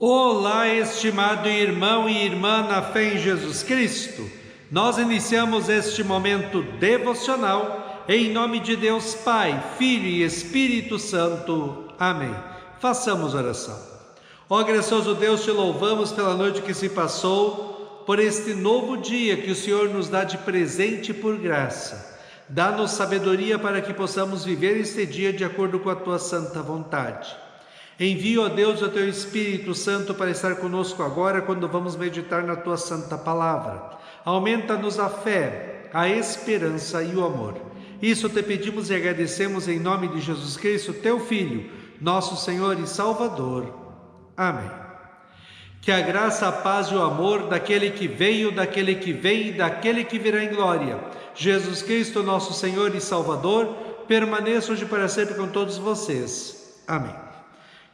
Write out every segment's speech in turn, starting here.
Olá, estimado irmão e irmã na fé em Jesus Cristo. Nós iniciamos este momento devocional em nome de Deus Pai, Filho e Espírito Santo. Amém. Façamos oração. Ó gracioso Deus, te louvamos pela noite que se passou, por este novo dia que o Senhor nos dá de presente por graça. Dá-nos sabedoria para que possamos viver este dia de acordo com a tua santa vontade. Envia, ó Deus, o teu Espírito Santo para estar conosco agora quando vamos meditar na tua santa palavra. Aumenta-nos a fé, a esperança e o amor. Isso te pedimos e agradecemos em nome de Jesus Cristo, teu Filho, nosso Senhor e Salvador. Amém. Que a graça, a paz e o amor daquele que veio, daquele que vem e daquele que virá em glória, Jesus Cristo, nosso Senhor e Salvador, permaneça hoje para sempre com todos vocês. Amém.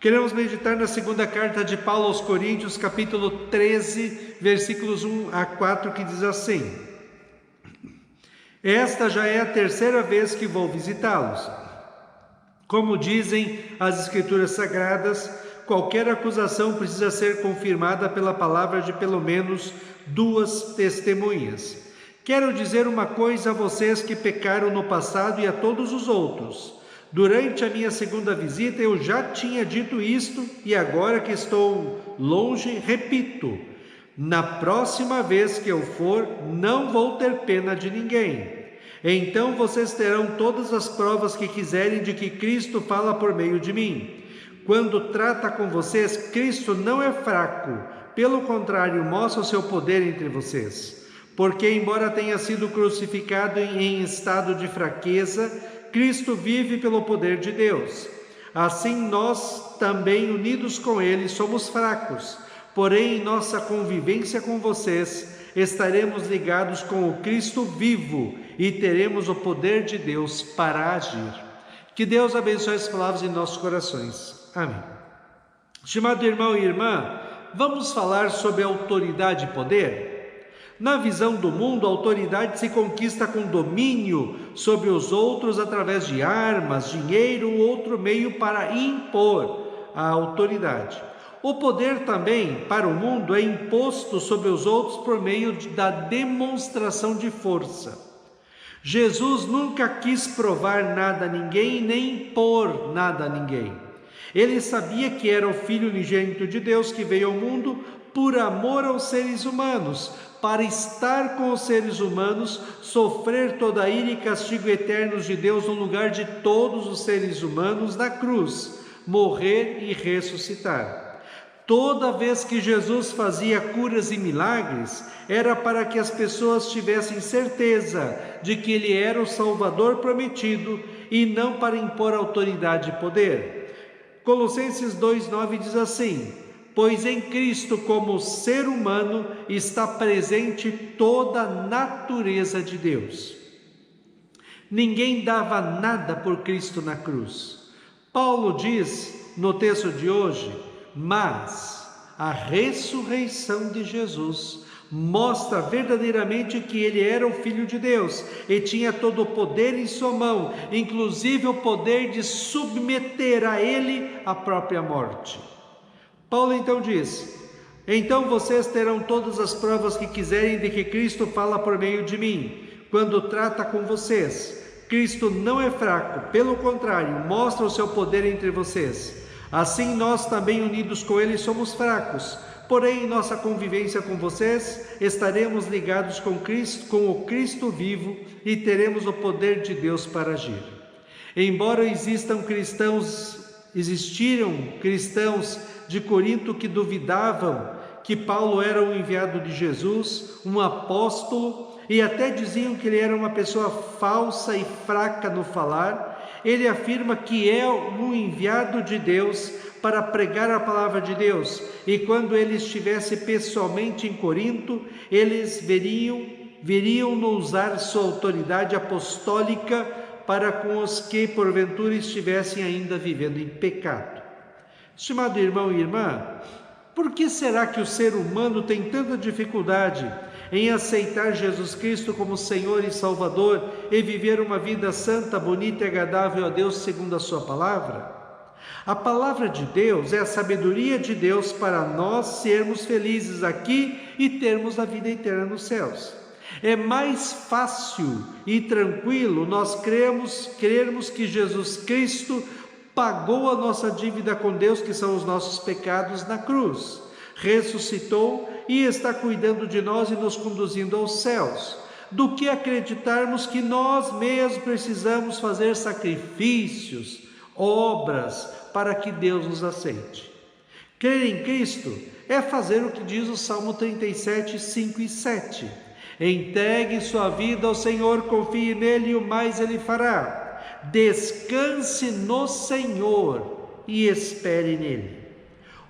Queremos meditar na segunda carta de Paulo aos Coríntios, capítulo 13, versículos 1 a 4, que diz assim: Esta já é a terceira vez que vou visitá-los. Como dizem as Escrituras Sagradas, qualquer acusação precisa ser confirmada pela palavra de pelo menos 2 testemunhas. Quero dizer uma coisa a vocês que pecaram no passado e a todos os outros. Durante a minha segunda visita eu já tinha dito isto e agora que estou longe, repito. Na próxima vez que eu for, não vou ter pena de ninguém. Então vocês terão todas as provas que quiserem de que Cristo fala por meio de mim. Quando trata com vocês, Cristo não é fraco. Pelo contrário, mostra o seu poder entre vocês. Porque embora tenha sido crucificado em estado de fraqueza, Cristo vive pelo poder de Deus. Assim nós também, unidos com Ele, somos fracos. Porém, em nossa convivência com vocês, estaremos ligados com o Cristo vivo e teremos o poder de Deus para agir. Que Deus abençoe as palavras em nossos corações. Amém. Estimado irmão e irmã, vamos falar sobre autoridade e poder? Na visão do mundo, a autoridade se conquista com domínio sobre os outros através de armas, dinheiro ou outro meio para impor a autoridade. O poder também, para o mundo, é imposto sobre os outros por meio da demonstração de força. Jesus nunca quis provar nada a ninguém nem impor nada a ninguém. Ele sabia que era o Filho unigênito de Deus que veio ao mundo por amor aos seres humanos, para estar com os seres humanos, sofrer toda a ira e castigo eternos de Deus no lugar de todos os seres humanos na cruz, morrer e ressuscitar. Toda vez que Jesus fazia curas e milagres, era para que as pessoas tivessem certeza de que Ele era o Salvador prometido e não para impor autoridade e poder. Colossenses 2,9 diz assim: Pois em Cristo, como ser humano, está presente toda a natureza de Deus. Ninguém dava nada por Cristo na cruz. Paulo diz no texto de hoje, mas a ressurreição de Jesus mostra verdadeiramente que ele era o Filho de Deus e tinha todo o poder em sua mão, inclusive o poder de submeter a ele a própria morte. Paulo então diz: Então vocês terão todas as provas que quiserem de que Cristo fala por meio de mim, quando trata com vocês. Cristo não é fraco, pelo contrário, mostra o seu poder entre vocês. Assim nós também, unidos com Ele, somos fracos. Porém, em nossa convivência com vocês, estaremos ligados com Cristo, com o Cristo vivo, e teremos o poder de Deus para agir. Embora existiram cristãos de Corinto que duvidavam que Paulo era o enviado de Jesus, um apóstolo, e até diziam que ele era uma pessoa falsa e fraca no falar, ele afirma que é um enviado de Deus para pregar a palavra de Deus, e quando ele estivesse pessoalmente em Corinto, eles veriam-no usar sua autoridade apostólica para com os que porventura estivessem ainda vivendo em pecado. Estimado irmão e irmã, por que será que o ser humano tem tanta dificuldade em aceitar Jesus Cristo como Senhor e Salvador e viver uma vida santa, bonita e agradável a Deus segundo a sua palavra? A palavra de Deus é a sabedoria de Deus para nós sermos felizes aqui e termos a vida eterna nos céus. É mais fácil e tranquilo nós crermos que Jesus Cristo pagou a nossa dívida com Deus, que são os nossos pecados, na cruz, ressuscitou e está cuidando de nós e nos conduzindo aos céus, do que acreditarmos que nós mesmos precisamos fazer sacrifícios, obras, para que Deus nos aceite. Crer em Cristo é fazer o que diz o Salmo 37, 5 e 7. Entregue sua vida ao Senhor, confie nele e o mais ele fará. Descanse no Senhor e espere nele.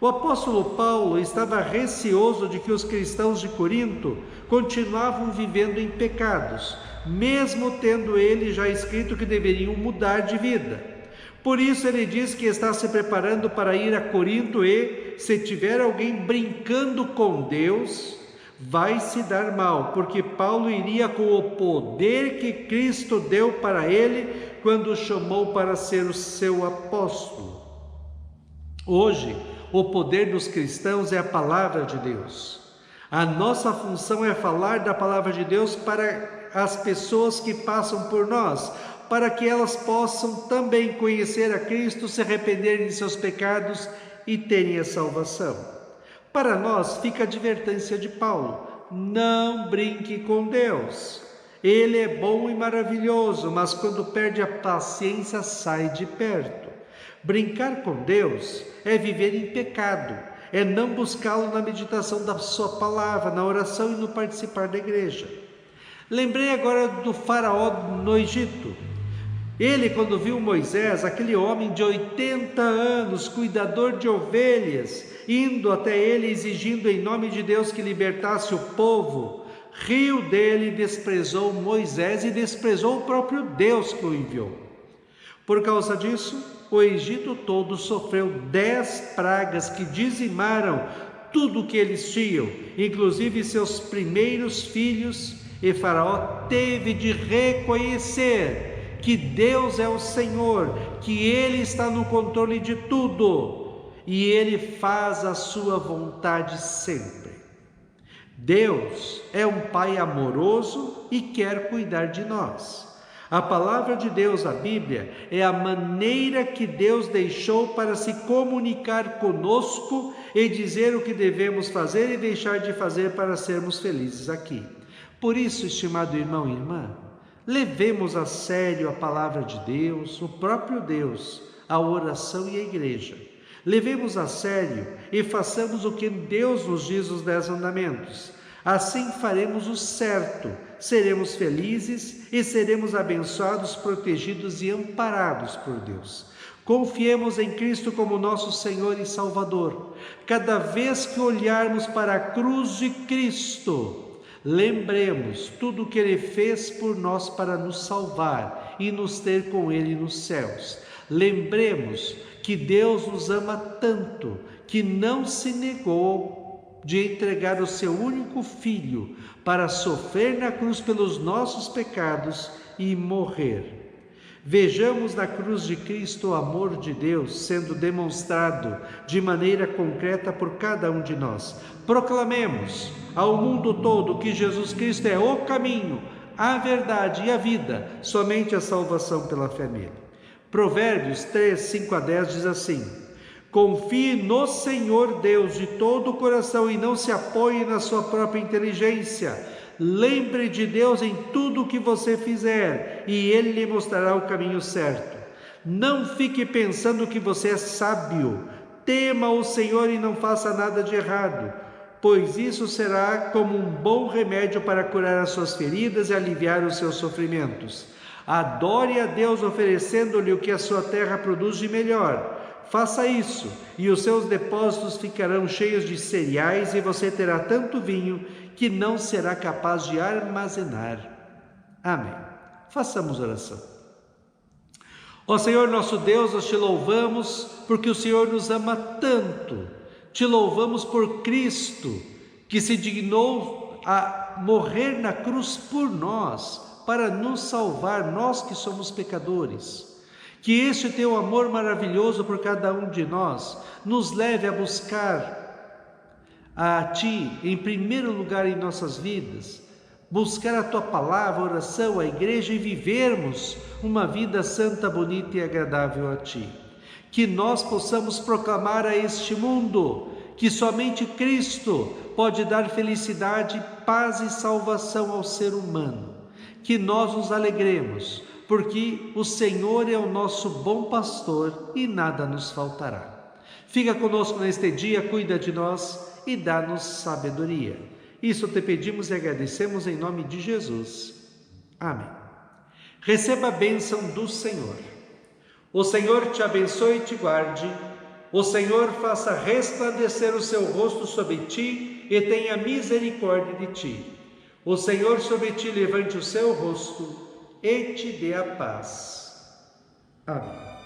O apóstolo Paulo estava receoso de que os cristãos de Corinto continuavam vivendo em pecados, mesmo tendo ele já escrito que deveriam mudar de vida. Por isso ele diz que está se preparando para ir a Corinto e, se tiver alguém brincando com Deus, vai se dar mal, porque Paulo iria com o poder que Cristo deu para ele quando o chamou para ser o seu apóstolo. Hoje, o poder dos cristãos é a palavra de Deus. A nossa função é falar da palavra de Deus para as pessoas que passam por nós, para que elas possam também conhecer a Cristo, se arrependerem de seus pecados e terem a salvação. Para nós fica a advertência de Paulo: não brinque com Deus. Ele é bom e maravilhoso, mas quando perde a paciência, sai de perto. Brincar com Deus é viver em pecado, é não buscá-lo na meditação da sua palavra, na oração e no participar da igreja. Lembrei agora do faraó no Egito. Ele, quando viu Moisés, aquele homem de 80 anos, cuidador de ovelhas, indo até ele exigindo em nome de Deus que libertasse o povo, riu dele e desprezou Moisés e desprezou o próprio Deus que o enviou. Por causa disso, o Egito todo sofreu 10 pragas que dizimaram tudo o que eles tinham, inclusive seus primeiros filhos, e Faraó teve de reconhecer que Deus é o Senhor, que Ele está no controle de tudo e Ele faz a sua vontade sempre. Deus é um Pai amoroso e quer cuidar de nós. A palavra de Deus, a Bíblia, é a maneira que Deus deixou para se comunicar conosco e dizer o que devemos fazer e deixar de fazer para sermos felizes aqui. Por isso, estimado irmão e irmã, levemos a sério a palavra de Deus, o próprio Deus, a oração e a igreja. Levemos a sério e façamos o que Deus nos diz nos 10 mandamentos. Assim faremos o certo, seremos felizes e seremos abençoados, protegidos e amparados por Deus. Confiemos em Cristo como nosso Senhor e Salvador. Cada vez que olharmos para a cruz de Cristo, lembremos tudo o que Ele fez por nós para nos salvar e nos ter com Ele nos céus. Lembremos que Deus nos ama tanto que não se negou de entregar o seu único Filho para sofrer na cruz pelos nossos pecados e morrer. Vejamos na cruz de Cristo o amor de Deus sendo demonstrado de maneira concreta por cada um de nós. Proclamemos ao mundo todo que Jesus Cristo é o caminho, a verdade e a vida, somente a salvação pela fé nele. Provérbios 3, 5 a 10 diz assim: confie no Senhor Deus de todo o coração e não se apoie na sua própria inteligência. Lembre de Deus em tudo o que você fizer e Ele lhe mostrará o caminho certo. Não fique pensando que você é sábio. Tema o Senhor e não faça nada de errado, pois isso será como um bom remédio para curar as suas feridas e aliviar os seus sofrimentos. Adore a Deus oferecendo-lhe o que a sua terra produz de melhor. Faça isso, e os seus depósitos ficarão cheios de cereais, e você terá tanto vinho que não será capaz de armazenar. Amém. Façamos oração. Ó Senhor nosso Deus, nós te louvamos porque o Senhor nos ama tanto. Te louvamos por Cristo, que se dignou a morrer na cruz por nós, para nos salvar, nós que somos pecadores. Que este teu amor maravilhoso por cada um de nós nos leve a buscar a Ti em primeiro lugar em nossas vidas, buscar a Tua palavra, a oração, a igreja e vivermos uma vida santa, bonita e agradável a Ti. Que nós possamos proclamar a este mundo que somente Cristo pode dar felicidade, paz e salvação ao ser humano. Que nós nos alegremos, porque o Senhor é o nosso bom pastor e nada nos faltará. Fica conosco neste dia, cuida de nós e dá-nos sabedoria. Isso te pedimos e agradecemos em nome de Jesus. Amém. Receba a bênção do Senhor. O Senhor te abençoe e te guarde. O Senhor faça resplandecer o seu rosto sobre ti e tenha misericórdia de ti. O Senhor sobre ti levante o seu rosto e te dê a paz. Amém.